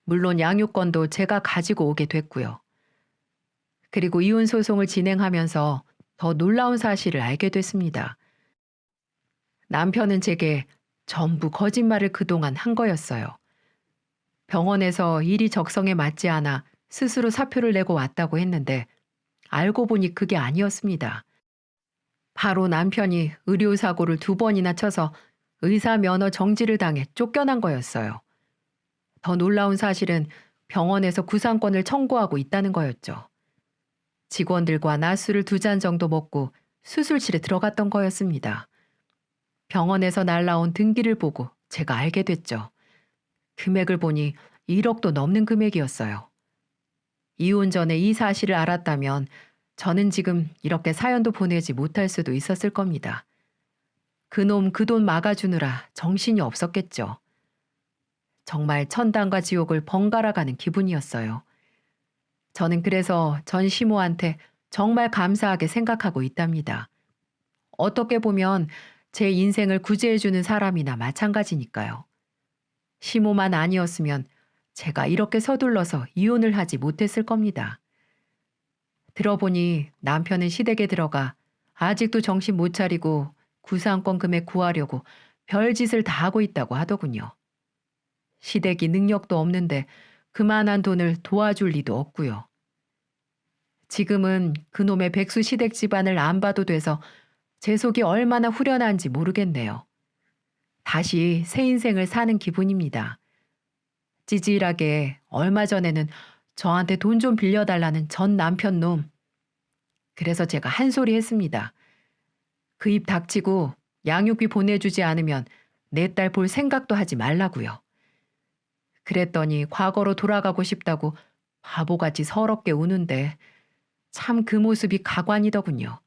물론 양육권도 제가 가지고 오게 됐고요. 그리고 이혼 소송을 진행하면서 더 놀라운 사실을 알게 됐습니다. 남편은 제게 전부 거짓말을 그동안 한 거였어요. 병원에서 일이 적성에 맞지 않아 스스로 사표를 내고 왔다고 했는데 알고 보니 그게 아니었습니다. 바로 남편이 의료사고를 2번이나 쳐서 의사 면허 정지를 당해 쫓겨난 거였어요. 더 놀라운 사실은 병원에서 구상권을 청구하고 있다는 거였죠. 직원들과 낮술을 2잔 정도 먹고 수술실에 들어갔던 거였습니다. 병원에서 날라온 등기를 보고 제가 알게 됐죠. 금액을 보니 1억도 넘는 금액이었어요. 이혼 전에 이 사실을 알았다면 저는 지금 이렇게 사연도 보내지 못할 수도 있었을 겁니다. 그놈 그 돈 막아주느라 정신이 없었겠죠. 정말 천당과 지옥을 번갈아 가는 기분이었어요. 저는 그래서 전 시모한테 정말 감사하게 생각하고 있답니다. 어떻게 보면 제 인생을 구제해주는 사람이나 마찬가지니까요. 시모만 아니었으면 제가 이렇게 서둘러서 이혼을 하지 못했을 겁니다. 들어보니 남편은 시댁에 들어가 아직도 정신 못 차리고 구상권 금액 구하려고 별짓을 다 하고 있다고 하더군요. 시댁이 능력도 없는데 그만한 돈을 도와줄 리도 없고요. 지금은 그놈의 백수 시댁 집안을 안 봐도 돼서 제 속이 얼마나 후련한지 모르겠네요. 다시 새 인생을 사는 기분입니다. 찌질하게 얼마 전에는 저한테 돈 좀 빌려달라는 전 남편 놈. 그래서 제가 한 소리 했습니다. 그 입 닥치고 양육비 보내주지 않으면 내 딸 볼 생각도 하지 말라고요. 그랬더니 과거로 돌아가고 싶다고 바보같이 서럽게 우는데 참 그 모습이 가관이더군요.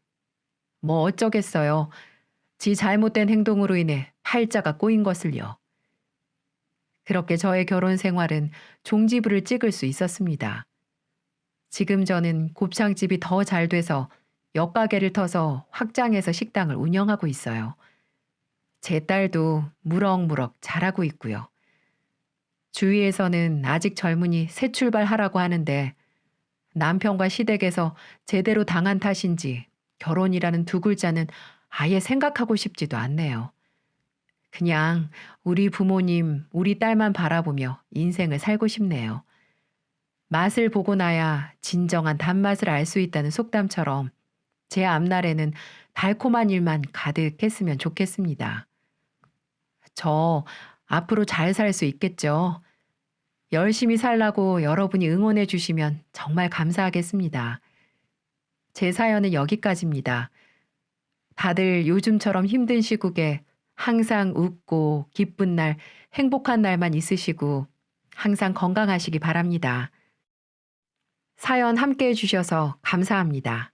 뭐 어쩌겠어요. 지 잘못된 행동으로 인해 팔자가 꼬인 것을요. 그렇게 저의 결혼 생활은 종지부를 찍을 수 있었습니다. 지금 저는 곱창집이 더 잘 돼서 옆가게를 터서 확장해서 식당을 운영하고 있어요. 제 딸도 무럭무럭 잘하고 있고요. 주위에서는 아직 젊으니 새 출발하라고 하는데 남편과 시댁에서 제대로 당한 탓인지 결혼이라는 2글자는 아예 생각하고 싶지도 않네요. 그냥 우리 부모님, 우리 딸만 바라보며 인생을 살고 싶네요. 맛을 보고 나야 진정한 단맛을 알 수 있다는 속담처럼 제 앞날에는 달콤한 일만 가득했으면 좋겠습니다. 저 앞으로 잘 살 수 있겠죠? 열심히 살라고 여러분이 응원해 주시면 정말 감사하겠습니다. 제 사연은 여기까지입니다. 다들 요즘처럼 힘든 시국에 항상 웃고 기쁜 날, 행복한 날만 있으시고 항상 건강하시기 바랍니다. 사연 함께 해주셔서 감사합니다.